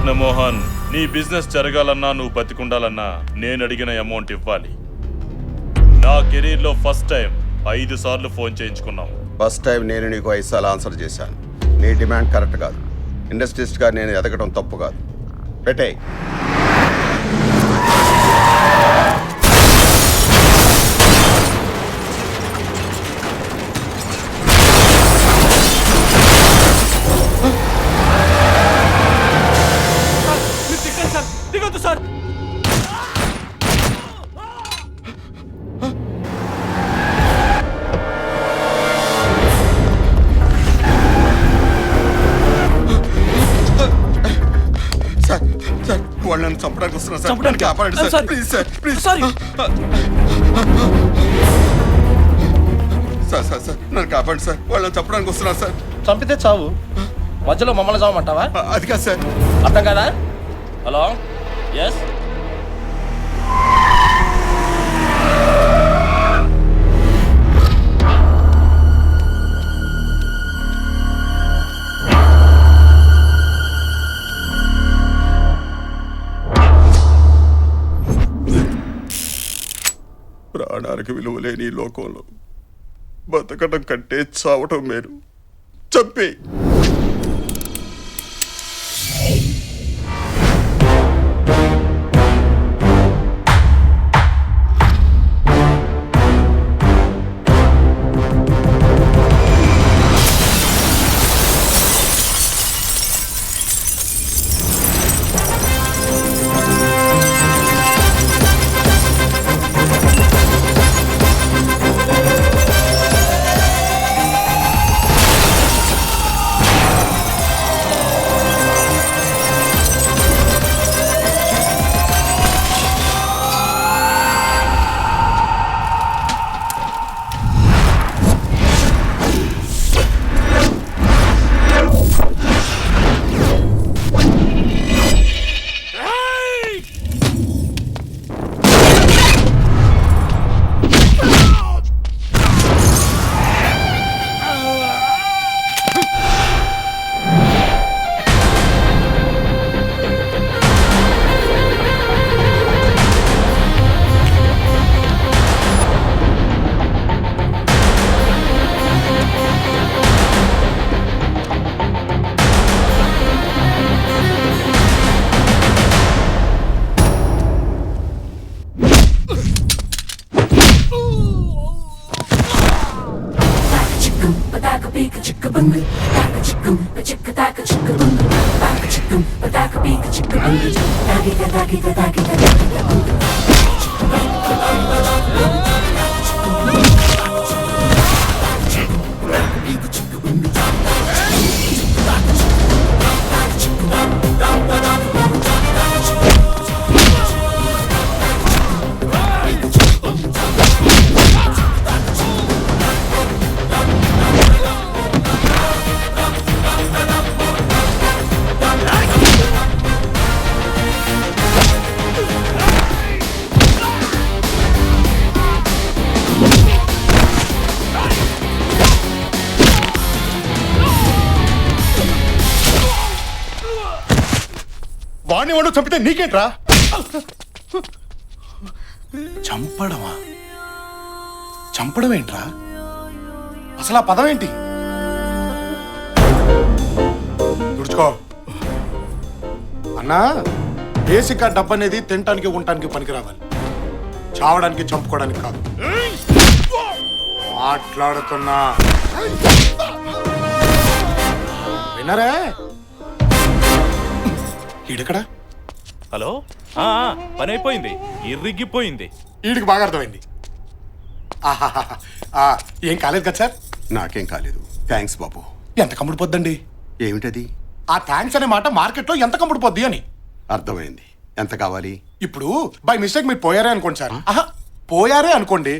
కృష్ణమోహన్, నీ బిజినెస్ జరగాలన్నా నువ్వు బతికుండాలన్నా నేను అడిగిన అమౌంట్ ఇవ్వాలి. నా కెరీర్ లో ఫస్ట్ టైం 5 సార్లు ఫోన్ చేయించుకున్నావు. ఫస్ట్ టైం నేను నీకు 5 సార్లు ఆన్సర్ చేశాను. నీ డిమాండ్ కరెక్ట్ కాదు. ఇండస్ట్రీస్ట్గా నేను ఎదగడం తప్పు కాదు. పెట్టే. దిగొద్దు సార్. సార్ వాళ్ళని చంపడానికి వస్తున్నా సార్. చంపడానికి? కాపాడండి sir. Please sir, please. Sorry sir sir sir నన్ను కాపాడండి సార్. వాళ్ళని చంపడానికి వస్తున్నా సార్. చంపితే చావు, మధ్యలో మమ్మల్ని చావమంటావా? అది కాదు సార్. అర్థం కదా? Hello, yes. ప్రాణానికి విలువ లేని ఈ లోకంలో బతకడం కంటే చావటం మేలు. చంపే. వాడిని వాడు చంపితే నీకేంట్రా? చంపడమా? చంపడం ఏంట్రా? అసలు ఆ పదం ఏంటి? తుడుచుకో అన్నా. బేసిక్ గా డబ్బు అనేది తినటానికి ఉండటానికి పనికి రావాలి, చావడానికి చంపుకోవడానికి కాదు. మాట్లాడుతున్నా వినరే? ఈడెక్కడా? హలో, పని అయిపోయింది, ఇరిగిపోయింది. వీడికి బాగా అర్థమైంది. ఏం కాలేదు కదా సార్? నాకేం కాలేదు. థ్యాంక్స్ బాబు. ఎంత కమ్ముడు పొద్దండి? ఏమిటది? ఆ థ్యాంక్స్ అనే మాట మార్కెట్లో ఎంత కమ్ముడు పొద్ది అని. అర్థమైంది. ఎంత కావాలి? ఇప్పుడు బై మిస్టేక్ మీరు పోయారే అనుకోండి సార్. పోయారే అనుకోండి,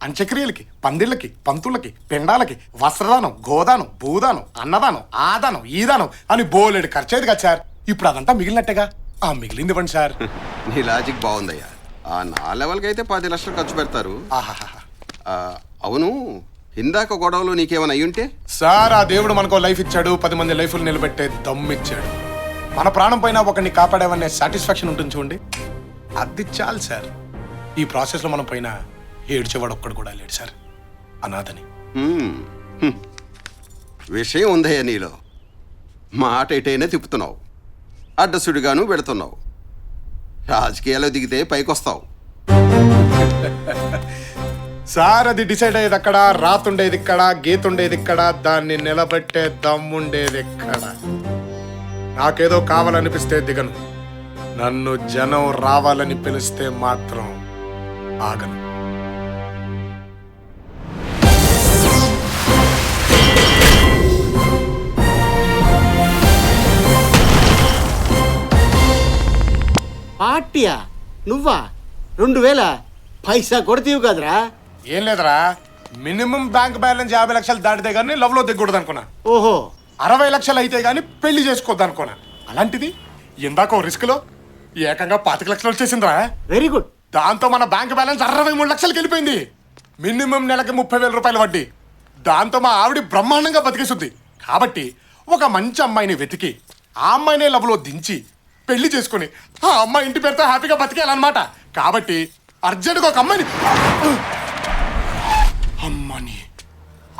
అంత్యక్రియలకి, పందిళ్ళకి, పంతులకి, పిండాలకి, వస్త్రదానం, గోదానం, భూదానం, అన్నదానం, ఆదానం, ఈదానం అని బోలెడు ఖర్చేది కదా సార్. ఇప్పుడు అదంతా మిగిలినట్టేగా. ఆ మిగిలింది ఇవ్వండి సార్. నీ లాజిక్ బాగుందయ్యా. నా లెవెల్కి అయితే 10 లక్షలు ఖర్చు పెడతారు. అవును, ఇందాక గొడవలో నీకేమైనా అయ్యుంటే? సార్, ఆ దేవుడు మనకో లైఫ్ ఇచ్చాడు, 10 మంది లైఫ్లు నిలబెట్టే దమ్మిచ్చాడు. మన ప్రాణం పైన ఒకరిని కాపాడామనే సాటిస్ఫాక్షన్ ఉంటుంది చూడండి, అది చాలు సార్. ఈ ప్రాసెస్లో మనం పైన ఏడ్చేవాడు ఒక్కడు కూడా లేడు సార్, అనాథని. విషయం ఉందయ్యా నీలో. మాట ఎటైనా తిప్పుతున్నావు, అడ్డసుడిగాను పెడుతున్నావు. రాజకీయాల్లో దిగితే పైకొస్తావు. సార్ అది డిసైడ్ అయ్యేది అక్కడ, రాతుండేది ఇక్కడ, గీతుండేది ఇక్కడ, దాన్ని నిలబెట్టే దమ్ముండేది ఎక్కడ. నాకేదో కావాలనిపిస్తే దిగను, నన్ను జనం రావాలని పిలిస్తే మాత్రం ఆగను. పార్టీయా? నువ్వా? 2000 పైసా కొడతీవు కదరా? ఏం లేదురా, మినిమం బ్యాంక్ బ్యాలెన్స్ 50 లక్షలు దాటితే గానీ లవ్ లో దిగకూడదు అనుకున్నా. ఓహో, 60 లక్షలు అయితే గానీ పెళ్లి చేసుకోవద్దు అనుకున్నా. అలాంటిది ఇందాక రిస్క్ లో ఏకంగా 25 లక్షలు వచ్చేసిందిరా. Very good. దాంతో మన బ్యాంక్ బ్యాలెన్స్ 63 లక్షలకి వెళ్ళిపోయింది. మినిమం నెలకి 30,000 రూపాయలు వడ్డీ. దాంతో మా ఆవిడ బ్రహ్మాండంగా బతికేస్తుంది. కాబట్టి ఒక మంచి అమ్మాయిని వెతికి ఆ అమ్మాయినే లవ్ లో దించి పెళ్లి చేసుకుని ఆ అమ్మాయి ఇంటి పేరుతో హ్యాపీగా బతికేయాలన్నమాట. కాబట్టి అర్జెంట్గా ఒక అమ్మాయిని అమ్మని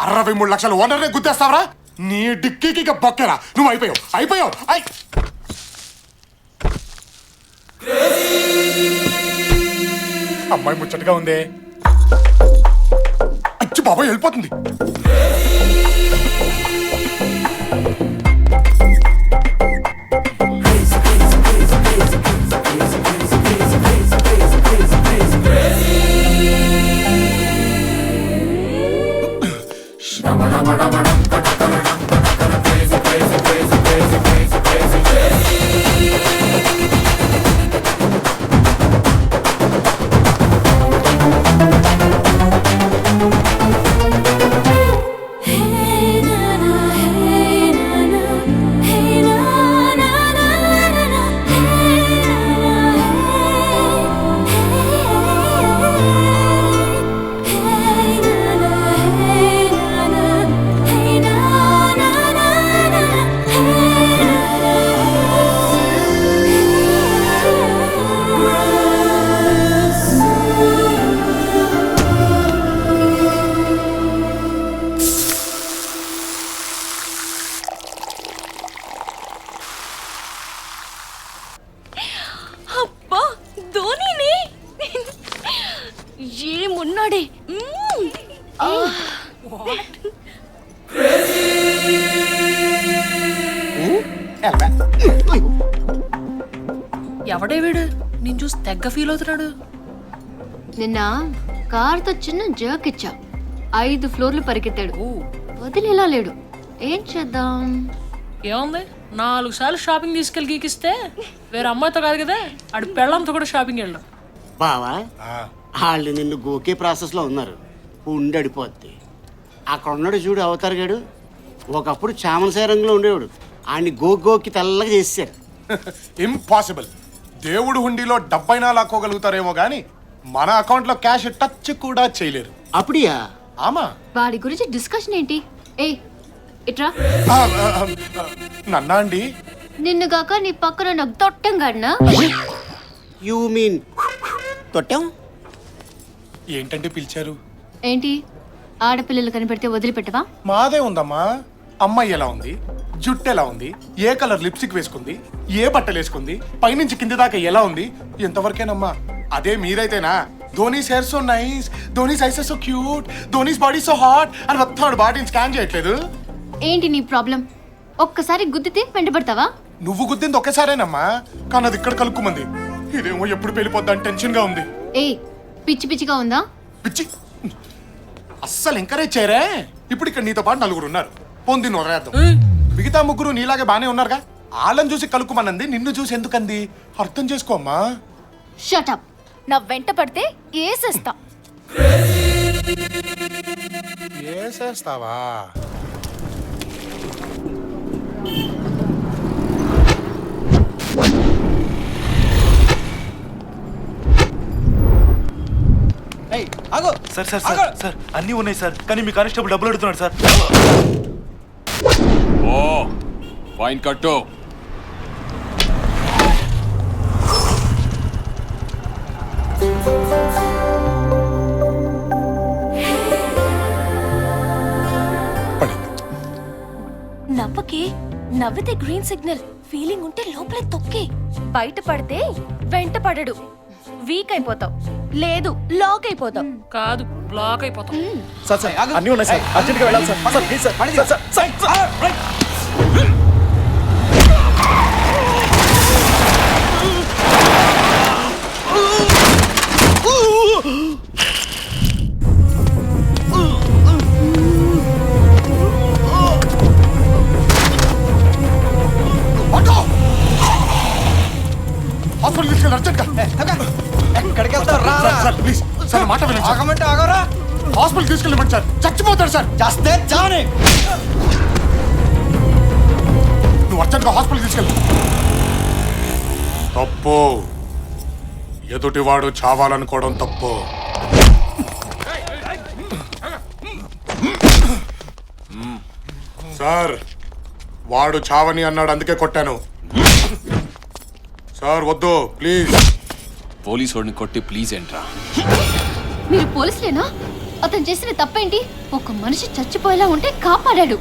63 లక్షలు ఓనర్నే గుద్దేస్తావరా? నీ డిక్కీకి ఇక బొక్కేరా. నువ్వు అయిపోయావు. అమ్మాయి ముచ్చటగా ఉందే. అచ్చి బాబాయ్ వెళ్ళిపోతుంది. ఏమున్నాడే. ఎవడే వీడు? నేను చూసి తెగ్గ ఫీల్ అవుతున్నాడు. నిన్న కార్తో చిన్న జర్క్ ఇచ్చా, 5 ఫ్లోర్లు పరిగెత్తాడు. వదిలేలా లేడు. ఏం చేద్దాం? ఏముంది, 4 సార్లు షాపింగ్ తీసుకెళ్ళి గీకిస్తే వేరే అమ్మాయితో కాదు కదా, ఆడు పెళ్ళంతో కూడా షాపింగ్ వెళ్ళాం. బావా, వాళ్ళు నిన్ను గోకే ప్రాసెస్లో ఉన్నారు. ఉండడిపోద్ది. అక్కడ ఉన్నాడు చూడు అవతార్ గాడు, ఒకప్పుడు చామనసాయ రంగులో ఉండేవాడు. ఆయన్ని గోకి తెల్లగా చేశారు. ఇంపాసిబుల్. దేవుడు హుండీలో డబ్బైనా లాక్కోగలుగుతారేమో గానీ మన అకౌంట్ లో క్యాష్ టచ్ కూడా చేయలేరు. అప్పుడియా? ఆమా. వాడి గురించి డిస్కషన్ ఏంటి? ఏ ఇట్రా. నన్నా అండి? నిన్ను గాక నీ పక్కన నాకు తొట్టం గడినా. You mean తొట్టం? ఏంటంటే పిలిచారు? ఏంటి, ఆడపిల్లలు కనిపెడితే వదిలిపెట్టవా? మాదే ఉందమ్మా. అమ్మాయి ఎలా ఉంది, జుట్టు ఎలా ఉంది, ఏ కలర్ లిప్స్టిక్ వేసుకుంది, ఏ బట్టలు వేసుకుంది, పైనుంచి కింది దాకా ఎలా ఉంది, ఎంతవరకేనమ్మా. అదే మీరైతేనా Dhoni's hair so nice, Dhoni's eyes so cute, Dhoni's body so hot అని మొత్తం బాడీని స్కాన్ చేయట్లేదు. ఏంటి నీ ప్రాబ్లం? ఒక్కసారి గుద్దితే వెంటబడతావా? నువ్వు గుద్దింది ఒకేసారేనమ్మా, కానీ అది ఇక్కడ కలుక్కుమంది. ఇదేమో ఎప్పుడు వెళ్ళిపోద్దని టెన్షన్ గా ఉంది. ఏ పిచ్చి పిచ్చిగా ఉందా? పిచ్చి అస్సలు ఎంకరేజ్ చేయరే. ఇప్పుడు ఇక్కడ నీతో పాటు 4 ఉన్నారు. పొంది నొరేద్దాం. మిగతా 3 నీలాగే బానే ఉన్నారుగా. వాళ్ళని చూసి కలుక్కుమన్నది, నిన్ను చూసి ఎందుకంది అర్థం చేసుకోమ్మా. షటప్. నా వెంట పడితే ఏసేస్తా. ఏసేస్తావా? సార్ సార్ సార్ సార్ అన్నీ ఉన్నాయి సార్, కానీ మీ కానిస్టేబుల్ డబ్బులు అడుగుతున్నాడు సార్. ఓ ఫైన్ కట్టు. నవ్వకే, నవ్వితే గ్రీన్ సిగ్నల్, ఫీలింగ్ ఉంటే లోపలే తొక్కి, బయట పడితే వెంట పడడు, వీక్ అయిపోతావు, లేదు లాక్ అయిపోతావు. కాదు బ్లాక్ అయిపోతాం. సార్ సార్ అన్నీ ఉన్నాయి సార్, అర్జెంట్గా వెళ్ళాలి sir. Sir please sir, sir sir sir. Hospital తీసుకెళ్ళి అర్జెంట్గా. ఎక్కడికి వెళ్తావు? రా సార్ సార్ ప్లీజ్ సార్ నా మాట వినండి సార్. ఆగమంటే ఆగరా? హాస్పిటల్ తీసుకెళ్ళమండి సార్, చచ్చిపోతాడు సార్. చేస్తే చావని. నువ్వు అర్జెంట్గా హాస్పిటల్ తీసుకెళ్ళి. తప్పు, ఎదుటివాడు చావాలనుకోవడం తప్పు. సార్ వాడు చావని అన్నాడు, అందుకే కొట్టాను. సార్ వద్దు ప్లీజ్. పోలీసు వాడిని కొట్టి ప్లీజ్ ఏంట్రా? మీరు పోలీసులేనా? అతను చేసిన తప్పేంటి? ఒక మనిషి చచ్చిపోయేలా ఉంటే కాపాడాడు.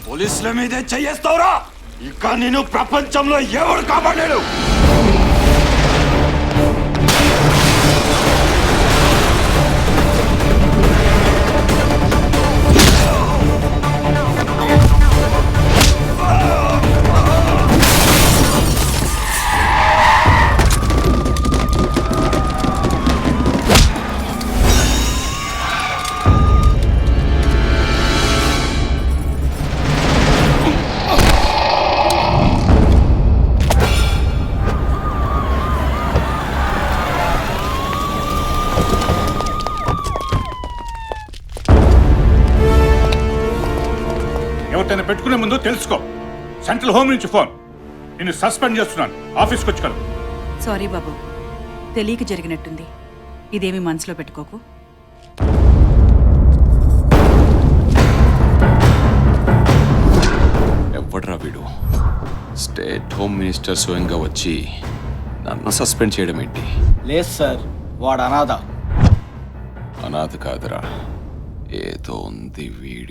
పోలీసుల మీదే చెయ్యేస్తావురా? ఇక నేను ప్రపంచంలో ఎవడు కాపాడాడు? ఎవరినైనా పెట్టుకునే ముందు తెలుసుకో. సెంట్రల్ హోమ్ నుంచి ఫోన్. నిన్ను సస్పెండ్ చేస్తున్నాను. ఆఫీస్కి వచ్చి కలు. సారీ బాబు, తెలియక జరిగినట్టుంది. ఇదేమి మనసులో పెట్టుకోకు. ఎవడ్రా వీడు? స్టేట్ హోమ్ మినిస్టర్ స్వయంగా వచ్చి నన్ను సస్పెండ్ చేయడం ఏంటి? లేదు సార్, వాడు అనాథ. అనాథ కాదురా, ఏదో ఉంది వీడి